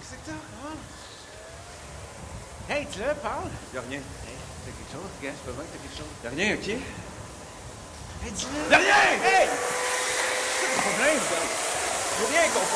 qu'est-ce que t'as? Comment? Hey, tu là, parle? Y'a rien. Hey, t'as quelque chose? Regarde, c'est pas vrai que t'as quelque chose. Y'a rien, OK? Hey, dis-le! Y'a rien! Hey! C'est le problème, ça! J'ai rien compris.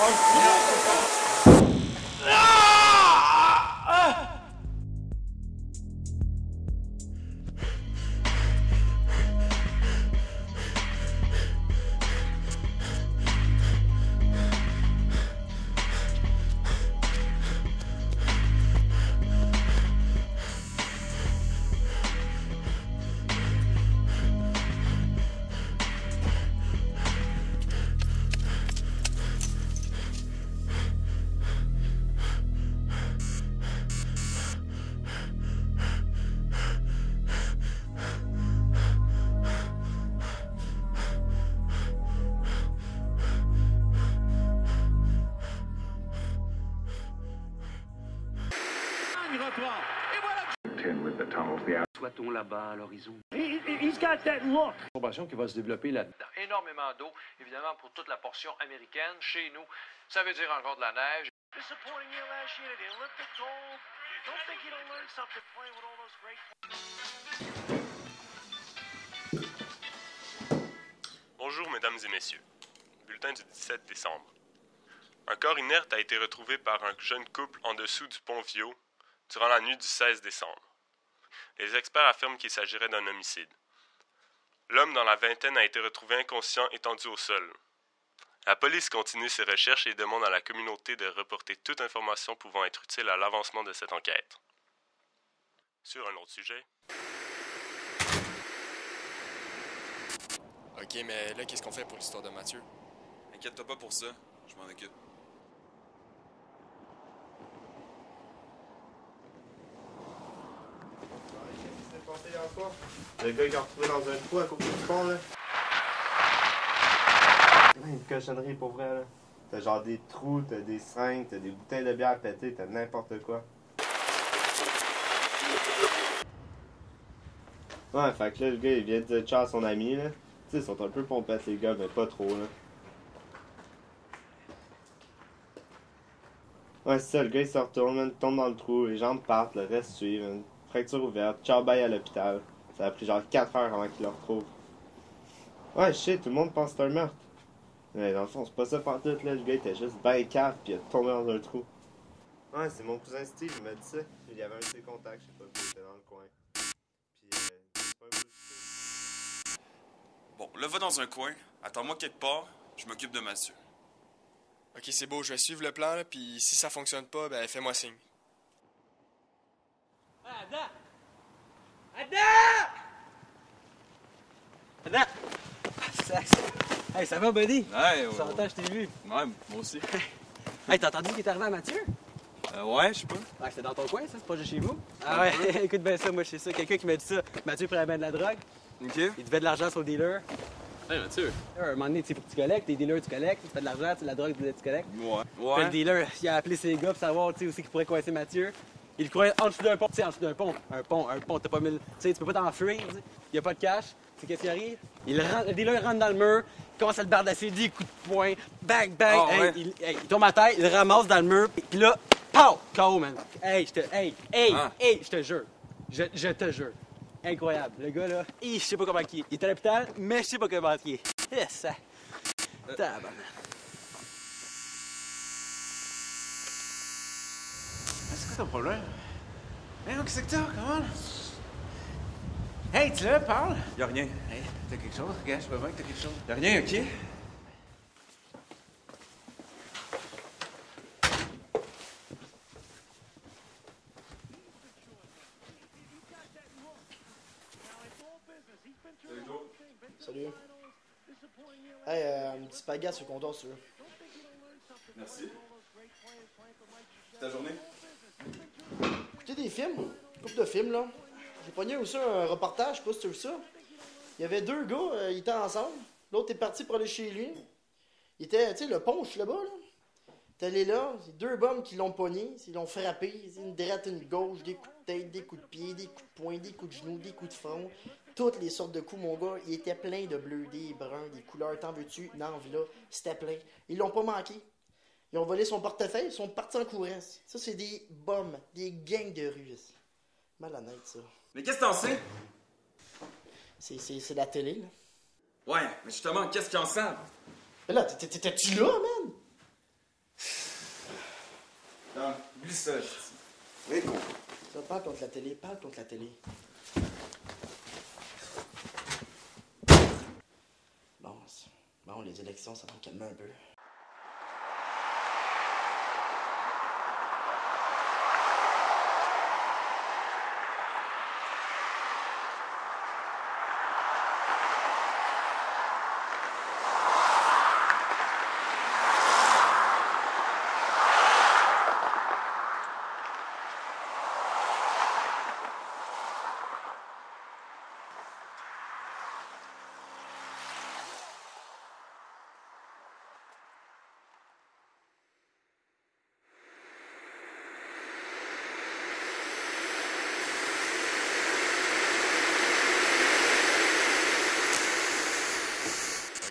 Soit-on là-bas à l'horizon? He's got that look. Formation qui va se développer là-dedans. Énormément d'eau, évidemment, pour toute la portion américaine. Chez nous, ça veut dire encore de la neige. Disappointing year last year to the Olympic gold. Don't think you don't learn something playing with all those great. Bonjour, mesdames et messieurs. Bulletin du 17 décembre. Un corps inerte a été retrouvé par un jeune couple en dessous du pont Viau durant la nuit du 16 décembre. Les experts affirment qu'il s'agirait d'un homicide. L'homme dans la vingtaine a été retrouvé inconscient étendu au sol. La police continue ses recherches et demande à la communauté de reporter toute information pouvant être utile à l'avancement de cette enquête. Sur un autre sujet. Ok, mais là, qu'est-ce qu'on fait pour l'histoire de Mathieu? Inquiète-toi pas pour ça, je m'en occupe. Le gars qui a retrouvé dans un trou à côté du pont, là. Une cochonnerie pour vrai, là. T'as genre des trous, t'as des seringues, t'as des bouteilles de bière pétées, t'as n'importe quoi. Ouais, fait que là, le gars, il vient de dire ciao à son ami, là. Tu sais, ils sont un peu pompettes, les gars, mais pas trop, là. Ouais, c'est ça, le gars, il se retourne, man, tombe dans le trou, les jambes partent, le reste suit, man. Fracture ouverte, ciao, bye à l'hôpital. Ça a pris genre 4 heures avant qu'il le retrouve. Ouais, shit, tout le monde pense que c'est un meurtre. Mais dans le fond, c'est pas ça pantoute, là. Le gars était juste ben cave pis il est tombé dans un trou. Ouais, c'est mon cousin Steve, il m'a dit ça. Il y avait un de ses contacts, je sais pas, il était dans le coin. Pis, c'est pas un bullshit. Bon, là, va dans un coin, attends-moi quelque part, je m'occupe de Mathieu. Ok, c'est beau, je vais suivre le plan, là, puis si ça fonctionne pas, ben fais-moi signe. Ada! Ada! Ada! Hey, ça va, buddy? Ouais, Ça fait longtemps que je t'ai vu. Ouais, moi aussi. Hey, t'as entendu qu'il est arrivé à Mathieu? Ouais, je sais pas. Ouais, c'était dans ton coin, ça? C'est pas juste chez vous? Ah ouais, écoute bien ça, moi, je sais ça. Quelqu'un qui m'a dit ça. Mathieu prenait bien de la drogue. Ok. Il devait de l'argent sur le dealer. Hey, Mathieu. À un moment donné, tu sais, faut que tu collectes. Des dealers, tu collectes. Tu fais de l'argent, tu sais, de la drogue, tu collectes. Ouais. Puis le dealer, il a appelé ses gars pour savoir, tu sais, aussi qu'il pourrait coincer Mathieu. Il le croyait en dessous d'un pont. Tu sais, en dessous d'un pont. Un pont, t'as pas mille. Tu sais, tu peux pas t'enfuir, tu sais. Il y a pas de cash. C'est qu'est-ce qui arrive? Le dealer rentre dans le mur, il commence à le bardasser, 10 coups de poing, bang, bang. Oh, ouais. Il tombe à terre, il le ramasse dans le mur, puis là, pow! KO, man. Hey, je te jure. Je te jure. Incroyable. Le gars, là, je sais pas comment il est. Il est à l'hôpital, mais je sais pas comment il est. Yes, ça. Tabarnak. C'est quoi ton problème? Hey, qu'est-ce que t'as? Comment? Hey, tu là, parle? Y'a rien. Hey, t'as quelque chose? Regarde, je peux voir que t'as quelque chose. Y'a rien, OK? Salut. Hey, un petit spaghetti sur le comptoir, si tu veux. Merci. C'est ta journée? Écoutez des films, couple de films, là. J'ai pogné aussi un reportage, je sais pas si tu as vu ça. Il y avait deux gars, ils étaient ensemble. L'autre est parti pour aller chez lui. Il était, tu sais, le ponche là-bas, là. Il est allé là, c'est deux bombes qui l'ont pogné, ils l'ont frappé, une droite, une gauche, des coups de tête, des coups de pied, des coups de poing, des coups de genoux, des coups de front. Toutes les sortes de coups, mon gars. Il était plein de bleus, des bruns, des couleurs. T'en veux-tu? Non, là, c'était plein. Ils l'ont pas manqué. Ils ont volé son portefeuille, ils sont partis en courant. Ça, c'est des bombes, des gangs de rue. Malhonnête, ça. Mais qu'est-ce que t'en sais? C'est la télé, là. Ouais, mais justement, qu'est-ce qu'ils en savent? Mais là, t'étais-tu là, man? Non, oublie ça, Rico. Ça, parle contre la télé, parle contre la télé. Bon, les élections, ça va me calmer un peu.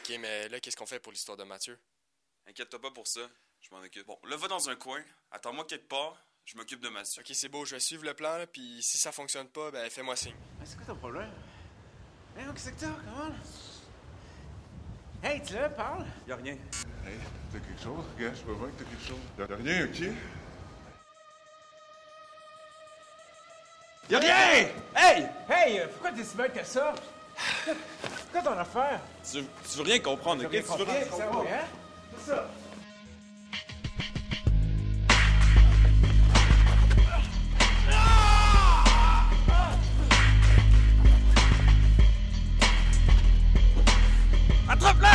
Ok, mais là, qu'est-ce qu'on fait pour l'histoire de Mathieu? Inquiète-toi pas pour ça, je m'en occupe. Bon, là, va dans un coin, attends-moi quelque part, je m'occupe de Mathieu. Ok, c'est beau, je vais suivre le plan, là, puis si ça fonctionne pas, ben fais-moi signe. C'est quoi ton problème? Hey, qu'est-ce que t'as? Comment? Hey, tu là, parle? Y'a rien. Hey, t'as quelque chose? Regarde, je peux voir que t'as quelque chose. Y'a rien, ok? Y'a rien! Hey! Hey! Pourquoi t'es si bête que ça? C'est quoi ton affaire? Tu veux rien comprendre, ok? Tu veux rien comprendre, hein? C'est ça. Attrape-la!